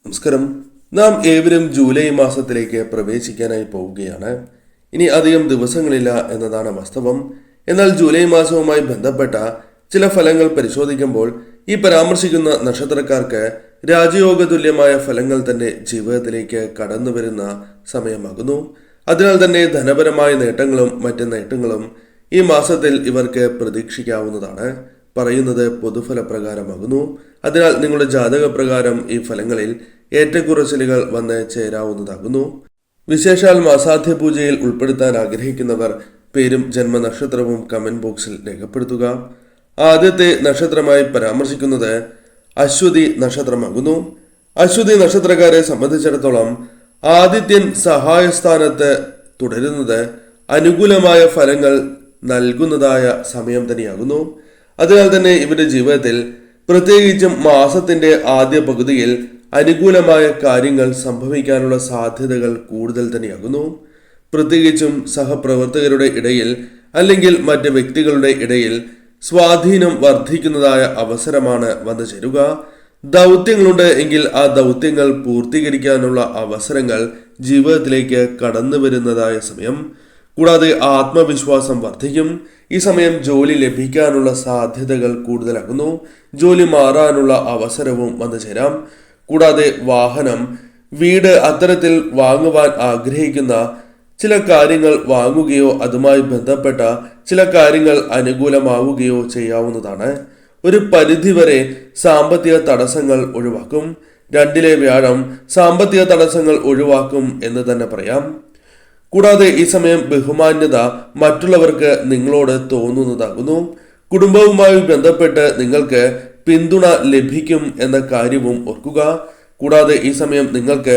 നമസ്കാരം. നാം ഏവരും ജൂലൈ മാസത്തിലേക്ക് പ്രവേശിക്കാനായി പോവുകയാണ്. ഇനി അധികം ദിവസങ്ങളില്ല എന്നതാണ് വാസ്തവം. എന്നാൽ ജൂലൈ മാസവുമായി ബന്ധപ്പെട്ട ചില ഫലങ്ങൾ പരിശോധിക്കുമ്പോൾ ഈ പരാമർശിക്കുന്ന നക്ഷത്രക്കാർക്ക് രാജയോഗ തുല്യമായ ഫലങ്ങൾ തന്നെ ജീവിതത്തിലേക്ക് കടന്നു വരുന്ന സമയമാകുന്നു. അതിനാൽ തന്നെ ധനപരമായ നേട്ടങ്ങളും മറ്റ് നേട്ടങ്ങളും ഈ മാസത്തിൽ ഇവർക്ക് പ്രതീക്ഷിക്കാവുന്നതാണ്. പറയുന്നത് പൊതുഫലപ്രകാരമാകുന്നു. അതിനാൽ നിങ്ങളുടെ ജാതകപ്രകാരം ഈ ഫലങ്ങളിൽ ഏറ്റക്കുറച്ചിലുകൾ വന്ന് ചേരാവുന്നതാകുന്നു. വിശേഷാൽ മാസാധ്യ പൂജയിൽ ഉൾപ്പെടുത്താൻ ആഗ്രഹിക്കുന്നവർ പേരും ജന്മനക്ഷത്രവും കമന്റ് ബോക്സിൽ രേഖപ്പെടുത്തുക. ആദ്യത്തെ നക്ഷത്രമായി പരാമർശിക്കുന്നത് അശ്വതി നക്ഷത്രമാകുന്നു. അശ്വതി നക്ഷത്രക്കാരെ സംബന്ധിച്ചിടത്തോളം ആദിത്യൻ സഹായസ്ഥാനത്ത് തുടരുന്നത് അനുകൂലമായ ഫലങ്ങൾ നൽകുന്നതായ സമയം തന്നെയാകുന്നു. അതിനാൽ തന്നെ ഇവരുടെ ജീവിതത്തിൽ പ്രത്യേകിച്ചും മാസത്തിന്റെ ആദ്യ പകുതിയിൽ അനുകൂലമായ കാര്യങ്ങൾ സംഭവിക്കാനുള്ള സാധ്യതകൾ കൂടുതൽ തന്നെയാകുന്നു. പ്രത്യേകിച്ചും സഹപ്രവർത്തകരുടെ ഇടയിൽ അല്ലെങ്കിൽ മറ്റ് വ്യക്തികളുടെ ഇടയിൽ സ്വാധീനം വർദ്ധിക്കുന്നതായ അവസരമാണ് വന്നു ചേരുക. ദൗത്യങ്ങളുണ്ട് എങ്കിൽ ആ ദൗത്യങ്ങൾ പൂർത്തീകരിക്കാനുള്ള അവസരങ്ങൾ ജീവിതത്തിലേക്ക് കടന്നു വരുന്നതായ സമയം. കൂടാതെ ആത്മവിശ്വാസം വർദ്ധിക്കും. ഈ സമയം ജോലി ലഭിക്കാനുള്ള സാധ്യതകൾ കൂടുതലാകുന്നു. ജോലി മാറാനുള്ള അവസരവും വന്നു ചേരാം. കൂടാതെ വാഹനം, വീട് അത്തരത്തിൽ വാങ്ങുവാൻ ആഗ്രഹിക്കുന്ന ചില കാര്യങ്ങൾ വാങ്ങുകയോ അതുമായി ബന്ധപ്പെട്ട ചില കാര്യങ്ങൾ അനുകൂലമാവുകയോ ചെയ്യാവുന്നതാണ്. ഒരു പരിധിവരെ സാമ്പത്തിക തടസ്സങ്ങൾ ഒഴിവാക്കും. 2-ലെ വ്യാഴം സാമ്പത്തിക തടസ്സങ്ങൾ ഒഴിവാക്കും എന്ന് തന്നെ പറയാം. കൂടാതെ ഈ സമയം ബഹുമാന്യത മറ്റുള്ളവർക്ക് നിങ്ങളോട് തോന്നുന്നതാകുന്നു. കുടുംബവുമായി ബന്ധപ്പെട്ട് നിങ്ങൾക്ക് പിന്തുണ ലഭിക്കും എന്ന കാര്യവും ഓർക്കുക. കൂടാതെ ഈ സമയം നിങ്ങൾക്ക്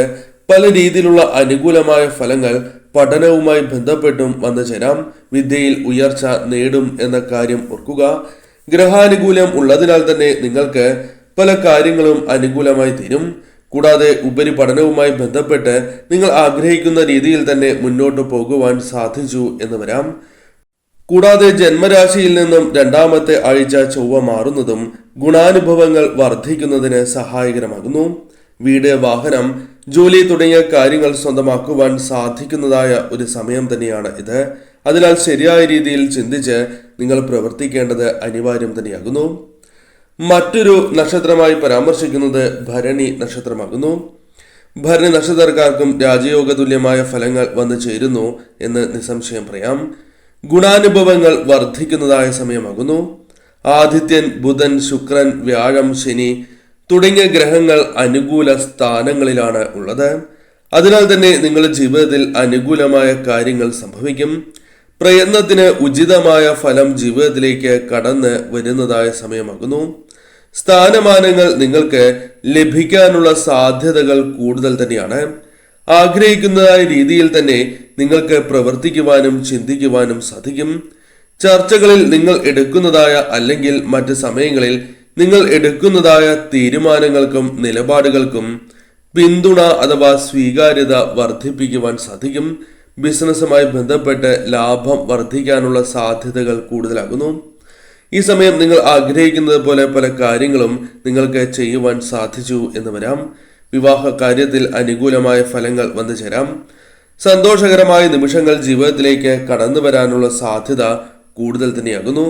പല രീതിയിലുള്ള അനുകൂലമായ ഫലങ്ങൾ പഠനവുമായി ബന്ധപ്പെട്ടും വന്നു ചേരാം. വിദ്യയിൽ ഉയർച്ച നേടും എന്ന കാര്യം ഓർക്കുക. ഗ്രഹാനുകൂല്യം ഉള്ളതിനാൽ തന്നെ നിങ്ങൾക്ക് പല കാര്യങ്ങളും അനുകൂലമായി തീരും. കൂടാതെ ഉപരിപഠനവുമായി ബന്ധപ്പെട്ട് നിങ്ങൾ ആഗ്രഹിക്കുന്ന രീതിയിൽ തന്നെ മുന്നോട്ട് പോകുവാൻ സാധിച്ചു എന്ന് വരാം. കൂടാതെ ജന്മരാശിയിൽ നിന്നും 2-ാമത്തെ ആഴ്ച ചൊവ്വ മാറുന്നതും ഗുണാനുഭവങ്ങൾ വർദ്ധിക്കുന്നതിന് സഹായകരമാകുന്നു. വീട്, വാഹനം, ജോലി തുടങ്ങിയ കാര്യങ്ങൾ സ്വന്തമാക്കുവാൻ സാധിക്കുന്നതായ ഒരു സമയം തന്നെയാണ് ഇത്. അതിനാൽ ശരിയായ രീതിയിൽ ചിന്തിച്ച് നിങ്ങൾ പ്രവർത്തിക്കേണ്ടത് അനിവാര്യം തന്നെയാകുന്നു. മറ്റൊരു നക്ഷത്രമായി പരാമർശിക്കുന്നത് ഭരണി നക്ഷത്രമാകുന്നു. ഭരണി നക്ഷത്രക്കാർക്കും രാജയോഗ തുല്യമായ ഫലങ്ങൾ വന്നു ചേരുന്നു എന്ന് നിസ്സംശയം പറയാം. ഗുണാനുഭവങ്ങൾ വർദ്ധിക്കുന്നതായ സമയമാകുന്നു. ആദിത്യൻ, ബുധൻ, ശുക്രൻ, വ്യാഴം, ശനി തുടങ്ങിയ ഗ്രഹങ്ങൾ അനുകൂല സ്ഥാനങ്ങളിലാണ് ഉള്ളത്. അതിനാൽ തന്നെ നിങ്ങളുടെ ജീവിതത്തിൽ അനുകൂലമായ കാര്യങ്ങൾ സംഭവിക്കും. പ്രയത്നത്തിന് ഉചിതമായ ഫലം ജീവിതത്തിലേക്ക് കടന്ന് വരുന്നതായ സമയമാകുന്നു. സ്ഥാനമാനങ്ങൾ നിങ്ങൾക്ക് ലഭിക്കാനുള്ള സാധ്യതകൾ കൂടുതൽ തന്നെയാണ്. ആഗ്രഹിക്കുന്നതായ രീതിയിൽ തന്നെ നിങ്ങൾക്ക് പ്രവർത്തിക്കുവാനും ചിന്തിക്കുവാനും സാധിക്കും. ചർച്ചകളിൽ നിങ്ങൾ എടുക്കുന്നതായ അല്ലെങ്കിൽ മറ്റ് സമയങ്ങളിൽ നിങ്ങൾ എടുക്കുന്നതായ തീരുമാനങ്ങൾക്കും നിലപാടുകൾക്കും പിന്തുണ അഥവാ സ്വീകാര്യത വർദ്ധിപ്പിക്കുവാൻ സാധിക്കും. ബിസിനസ്സുമായി ബന്ധപ്പെട്ട് ലാഭം വർദ്ധിക്കാനുള്ള സാധ്യതകൾ കൂടുതലാകുന്നു. ഈ സമയം നിങ്ങൾ ആഗ്രഹിക്കുന്നത് പോലെ പല കാര്യങ്ങളും നിങ്ങൾക്ക് ചെയ്യുവാൻ സാധിച്ചു എന്ന് വരാം. വിവാഹ കാര്യത്തിൽ അനുകൂലമായ ഫലങ്ങൾ വന്നു ചേരാം. സന്തോഷകരമായ നിമിഷങ്ങൾ ജീവിതത്തിലേക്ക് കടന്നു വരാനുള്ള സാധ്യത കൂടുതൽ തന്നെയാകുന്നു.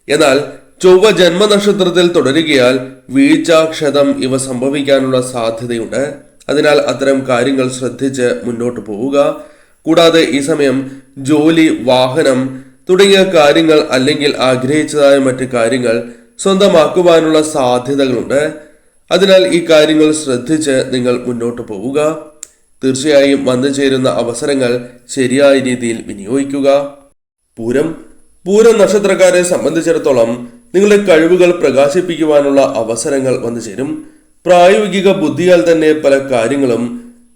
എന്നാൽ ചൊവ്വ ജന്മനക്ഷത്രത്തിൽ തുടരുകയാൽ വീഴ്ച, ക്ഷതം ഇവ സംഭവിക്കാനുള്ള സാധ്യതയുണ്ട്. അതിനാൽ അത്തരം കാര്യങ്ങൾ ശ്രദ്ധിച്ച് മുന്നോട്ട് പോവുക. കൂടാതെ ഈ സമയം ജോലി, വാഹനം തുടങ്ങിയ കാര്യങ്ങൾ അല്ലെങ്കിൽ ആഗ്രഹിച്ചതായ മറ്റ് കാര്യങ്ങൾ സ്വന്തമാക്കുവാനുള്ള സാധ്യതകളുണ്ട്. അതിനാൽ ഈ കാര്യങ്ങൾ ശ്രദ്ധിച്ച് നിങ്ങൾ മുന്നോട്ട് പോവുക. തീർച്ചയായും വന്നു ചേരുന്ന അവസരങ്ങൾ ശരിയായ രീതിയിൽ വിനിയോഗിക്കുക. പൂരം നക്ഷത്രക്കാരെ സംബന്ധിച്ചിടത്തോളം നിങ്ങളുടെ കഴിവുകൾ പ്രകാശിപ്പിക്കുവാനുള്ള അവസരങ്ങൾ വന്നു ചേരും. പ്രായോഗിക ബുദ്ധിയാൽ തന്നെ പല കാര്യങ്ങളും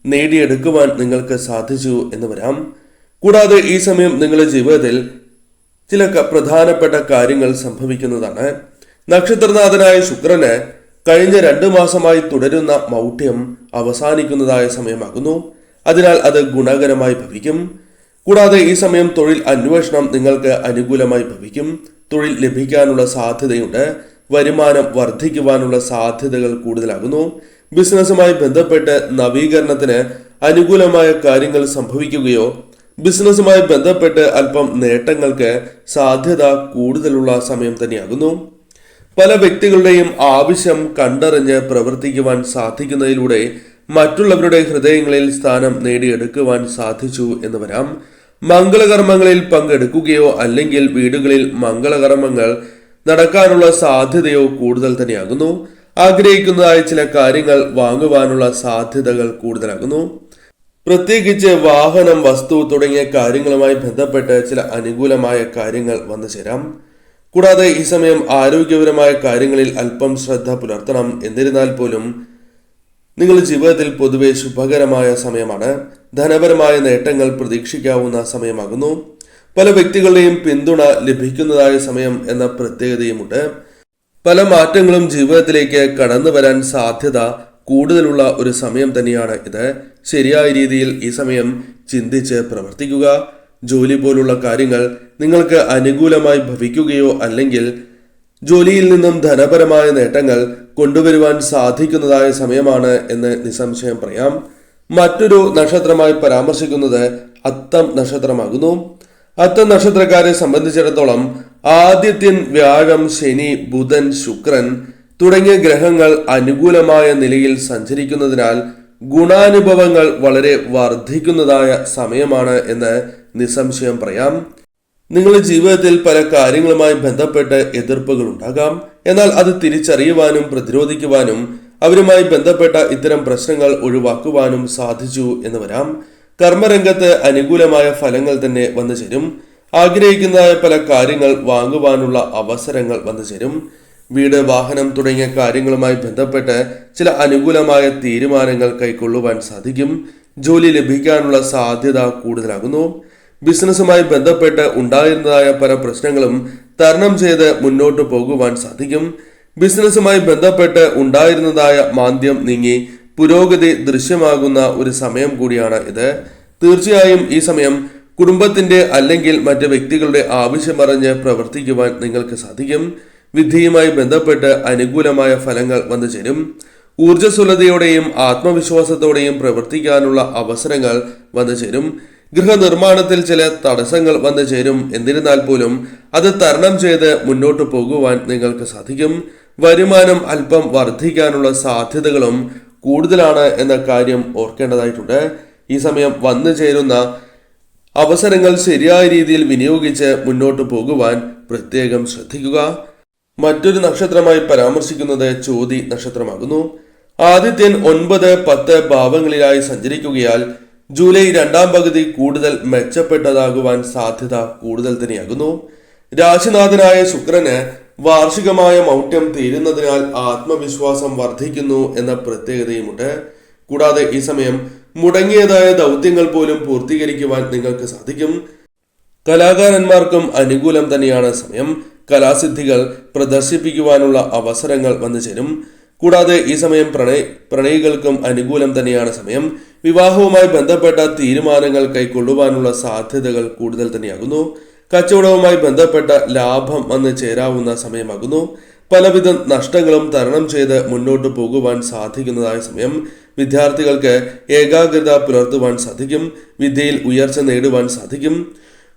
നേടിയെടുക്കുവാൻ നിങ്ങൾക്ക് സാധിച്ചു എന്ന് വരാം. കൂടാതെ ഈ സമയം നിങ്ങളുടെ ജീവിതത്തിൽ ചില പ്രധാനപ്പെട്ട കാര്യങ്ങൾ സംഭവിക്കുന്നതാണ്. നക്ഷത്രനാഥനായ ശുക്രന് കഴിഞ്ഞ 2 മാസമായി തുടരുന്ന മൗഢ്യം അവസാനിക്കുന്നതായ സമയമാകുന്നു. അതിനാൽ അത് ഗുണകരമായി ഭവിക്കും. കൂടാതെ ഈ സമയം തൊഴിൽ അന്വേഷണം നിങ്ങൾക്ക് അനുകൂലമായി ഭവിക്കും. തൊഴിൽ ലഭിക്കാനുള്ള സാധ്യതയുണ്ട്. വരുമാനം വർദ്ധിക്കുവാനുള്ള സാധ്യതകൾ കൂടുതലാകുന്നു. ബിസിനസ്സുമായി ബന്ധപ്പെട്ട് നവീകരണത്തിന് അനുകൂലമായ കാര്യങ്ങൾ സംഭവിക്കുകയോ ബിസിനസ്സുമായി ബന്ധപ്പെട്ട് അല്പം നേട്ടങ്ങൾക്ക് സാധ്യത കൂടുതലുള്ള സമയം തന്നെയാകുന്നു. പല വ്യക്തികളുടെയും ആവശ്യം കണ്ടറിഞ്ഞ് പ്രവർത്തിക്കുവാൻ സാധിക്കുന്നതിലൂടെ മറ്റുള്ളവരുടെ ഹൃദയങ്ങളിൽ സ്ഥാനം നേടിയെടുക്കുവാൻ സാധിച്ചു എന്ന് വരാം. മംഗളകർമ്മങ്ങളിൽ പങ്കെടുക്കുകയോ അല്ലെങ്കിൽ വീടുകളിൽ മംഗളകർമ്മങ്ങൾ നടക്കാനുള്ള സാധ്യതയോ കൂടുതൽ തന്നെയാകുന്നു. ആഗ്രഹിക്കുന്നതായ ചില കാര്യങ്ങൾ വാങ്ങുവാനുള്ള സാധ്യതകൾ കൂടുതലാകുന്നു. പ്രത്യേകിച്ച് വാഹനം, വസ്തു തുടങ്ങിയ കാര്യങ്ങളുമായി ബന്ധപ്പെട്ട് ചില അനുകൂലമായ കാര്യങ്ങൾ വന്നു ചേരാം. കൂടാതെ ഈ സമയം ആരോഗ്യപരമായ കാര്യങ്ങളിൽ അല്പം ശ്രദ്ധ പുലർത്തണം. എന്നിരുന്നാൽ പോലും നിങ്ങളുടെ ജീവിതത്തിൽ പൊതുവെ ശുഭകരമായ സമയമാണ്. ധനപരമായ നേട്ടങ്ങൾ പ്രതീക്ഷിക്കാവുന്ന സമയമാകുന്നു. പല വ്യക്തികളുടെയും പിന്തുണ ലഭിക്കുന്നതായ സമയം എന്ന പ്രത്യേകതയുമുണ്ട്. പല മാറ്റങ്ങളും ജീവിതത്തിലേക്ക് കടന്നു വരാൻ സാധ്യത കൂടുതലുള്ള ഒരു സമയം തന്നെയാണ് ഇത്. ശരിയായ രീതിയിൽ ഈ സമയം ചിന്തിച്ച് പ്രവർത്തിക്കുക. ജോലി പോലുള്ള കാര്യങ്ങൾ നിങ്ങൾക്ക് അനുകൂലമായി ഭവിക്കുകയോ അല്ലെങ്കിൽ ജോലിയിൽ നിന്നും ധനപരമായ നേട്ടങ്ങൾ കൊണ്ടുവരുവാൻ സാധിക്കുന്നതായ സമയമാണ് എന്ന് നിസ്സംശയം പറയാം. മറ്റൊരു നക്ഷത്രമായി പരാമർശിക്കുന്നത് അത്തം നക്ഷത്രമാകുന്നു. അത്തം നക്ഷത്രക്കാരെ സംബന്ധിച്ചിടത്തോളം ആദിത്യൻ, വ്യാഴം, ശനി, ബുധൻ, ശുക്രൻ തുടങ്ങിയ ഗ്രഹങ്ങൾ അനുകൂലമായ നിലയിൽ സഞ്ചരിക്കുന്നതിനാൽ ഗുണാനുഭവങ്ങൾ വളരെ വർദ്ധിക്കുന്നതായ സമയമാണ് എന്ന് നിസ്സംശയം പറയാം. നിങ്ങളുടെ ജീവിതത്തിൽ പല കാര്യങ്ങളുമായി ബന്ധപ്പെട്ട് എതിർപ്പുകൾ ഉണ്ടാകാം. എന്നാൽ അത് തിരിച്ചറിയുവാനും പ്രതിരോധിക്കുവാനും അവരുമായി ബന്ധപ്പെട്ട ഇത്തരം പ്രശ്നങ്ങൾ ഒഴിവാക്കുവാനും സാധിച്ചു എന്ന് വരാം. കർമ്മരംഗത്ത് അനുകൂലമായ ഫലങ്ങൾ തന്നെ വന്നു ചേരും. ആഗ്രഹിക്കുന്നതായ പല കാര്യങ്ങൾ വാങ്ങുവാനുള്ള അവസരങ്ങൾ വന്നു ചേരും. വീട്, വാഹനം തുടങ്ങിയ കാര്യങ്ങളുമായി ബന്ധപ്പെട്ട് ചില അനുകൂലമായ തീരുമാനങ്ങൾ കൈക്കൊള്ളുവാൻ സാധിക്കും. ജോലി ലഭിക്കാനുള്ള സാധ്യത കൂടുതലാകുന്നു. ബിസിനസ്സുമായി ബന്ധപ്പെട്ട് ഉണ്ടായിരുന്നതായ പല പ്രശ്നങ്ങളും തരണം ചെയ്ത് മുന്നോട്ട് പോകുവാൻ സാധിക്കും. ബിസിനസ്സുമായി ബന്ധപ്പെട്ട് ഉണ്ടായിരുന്നതായ മാന്ദ്യം നീങ്ങി പുരോഗതി ദൃശ്യമാകുന്ന ഒരു സമയം കൂടിയാണ് ഇത്. തീർച്ചയായും ഈ സമയം കുടുംബത്തിന്റെ അല്ലെങ്കിൽ മറ്റ് വ്യക്തികളുടെ ആവശ്യമറിഞ്ഞ് പ്രവർത്തിക്കുവാൻ നിങ്ങൾക്ക് സാധിക്കും. വിധിയുമായി ബന്ധപ്പെട്ട് അനുകൂലമായ ഫലങ്ങൾ വന്നു ചേരും. ഊർജ്ജസ്വലതയോടെയും ആത്മവിശ്വാസത്തോടെയും പ്രവർത്തിക്കാനുള്ള അവസരങ്ങൾ വന്നു ചേരും. ഗൃഹനിർമ്മാണത്തിൽ ചില തടസ്സങ്ങൾ വന്നു ചേരും. എന്നിരുന്നാൽ പോലും അത് തരണം ചെയ്ത് മുന്നോട്ട് പോകുവാൻ നിങ്ങൾക്ക് സാധിക്കും. വരുമാനം അല്പം വർദ്ധിക്കാനുള്ള സാധ്യതകളും കൂടുതലാണ് എന്ന കാര്യം ഓർക്കേണ്ടതായിട്ടുണ്ട്. ഈ സമയം വന്നു ചേരുന്ന അവസരങ്ങൾ ശരിയായ രീതിയിൽ വിനിയോഗിച്ച് മുന്നോട്ട് പോകുവാൻ പ്രത്യേകം ശ്രദ്ധിക്കുക. മറ്റൊരു നക്ഷത്രമായി പരാമർശിക്കുന്നത് ചോതി നക്ഷത്രമാകുന്നു. ആദിത്യൻ 9, 10 ഭാവങ്ങളിലായി സഞ്ചരിക്കുകയാൽ ജൂലൈ രണ്ടാം പകുതി കൂടുതൽ മെച്ചപ്പെട്ടതാകുവാൻ സാധ്യത കൂടുതൽ തന്നെയാകുന്നു. രാശിനാഥനായ ശുക്രന് വാർഷികമായ മൗഢ്യം തീരുന്നതിനാൽ ആത്മവിശ്വാസം വർദ്ധിക്കുന്നു എന്ന പ്രത്യേകതയുമുണ്ട്. കൂടാതെ ഈ സമയം മുടങ്ങിയതായ ദൗത്യങ്ങൾ പോലും പൂർത്തീകരിക്കുവാൻ നിങ്ങൾക്ക് സാധിക്കും. കലാകാരന്മാർക്കും അനുകൂലം തന്നെയാണ് സമയം. കലാസിദ്ധികൾ പ്രദർശിപ്പിക്കുവാനുള്ള അവസരങ്ങൾ വന്നു ചേരും. കൂടാതെ ഈ സമയം പ്രണയികൾക്കും അനുകൂലം തന്നെയാണ് സമയം. വിവാഹവുമായി ബന്ധപ്പെട്ട തീരുമാനങ്ങൾ കൈക്കൊള്ളുവാനുള്ള സാധ്യതകൾ കൂടുതൽ തന്നെയാകുന്നു. കച്ചവടവുമായി ബന്ധപ്പെട്ട ലാഭം വന്ന് ചേരാവുന്ന സമയമാകുന്നു. പലവിധ നഷ്ടങ്ങളും തരണം ചെയ്ത് മുന്നോട്ട് പോകുവാൻ സാധിക്കുന്നതായ സമയം. വിദ്യാർത്ഥികൾക്ക് ഏകാഗ്രത പുലർത്തുവാൻ സാധിക്കും. വിദ്യയിൽ ഉയർച്ച നേടുവാൻ സാധിക്കും.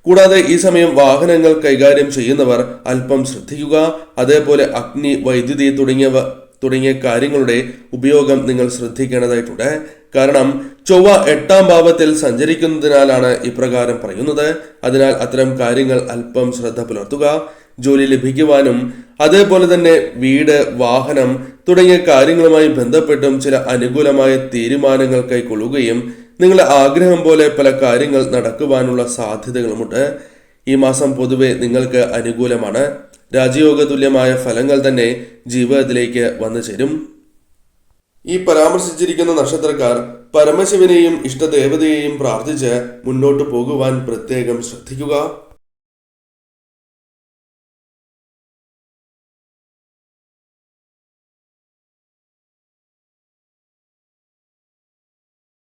കൂടാതെ ഈ സമയം വാഹനങ്ങൾ കൈകാര്യം ചെയ്യുന്നവർ അല്പം ശ്രദ്ധിക്കുക. അതേപോലെ അഗ്നി, വൈദ്യുതി തുടങ്ങിയ കാര്യങ്ങളുടെ ഉപയോഗം നിങ്ങൾ ശ്രദ്ധിക്കേണ്ടതായിട്ടുണ്ട്. കാരണം ചൊവ്വ 8ാം ഭാവത്തിൽ സഞ്ചരിക്കുന്നതിനാലാണ് ഇപ്രകാരം പറയുന്നത്. അതിനാൽ അത്തരം കാര്യങ്ങൾ അല്പം ശ്രദ്ധ പുലർത്തുക. ജോലി ലഭിക്കുവാനും അതേപോലെ തന്നെ വീട്, വാഹനം തുടങ്ങിയ കാര്യങ്ങളുമായി ബന്ധപ്പെട്ടും ചില അനുകൂലമായ തീരുമാനങ്ങൾ കൈക്കൊള്ളുകയും നിങ്ങളുടെ ആഗ്രഹം പോലെ പല കാര്യങ്ങൾ നടക്കുവാനുള്ള സാധ്യതകളുമുണ്ട്. ഈ മാസം പൊതുവെ നിങ്ങൾക്ക് അനുകൂലമാണ്. രാജയോഗ തുല്യമായ ഫലങ്ങൾ തന്നെ ജീവിതത്തിലേക്ക് വന്നു ചേരും. ഈ പരാമർശിച്ചിരിക്കുന്ന നക്ഷത്രക്കാർ പരമശിവനെയും ഇഷ്ടദേവതയെയും പ്രാർത്ഥിച്ച് മുന്നോട്ട് പോകുവാൻ പ്രത്യേകം ശ്രദ്ധിക്കുക.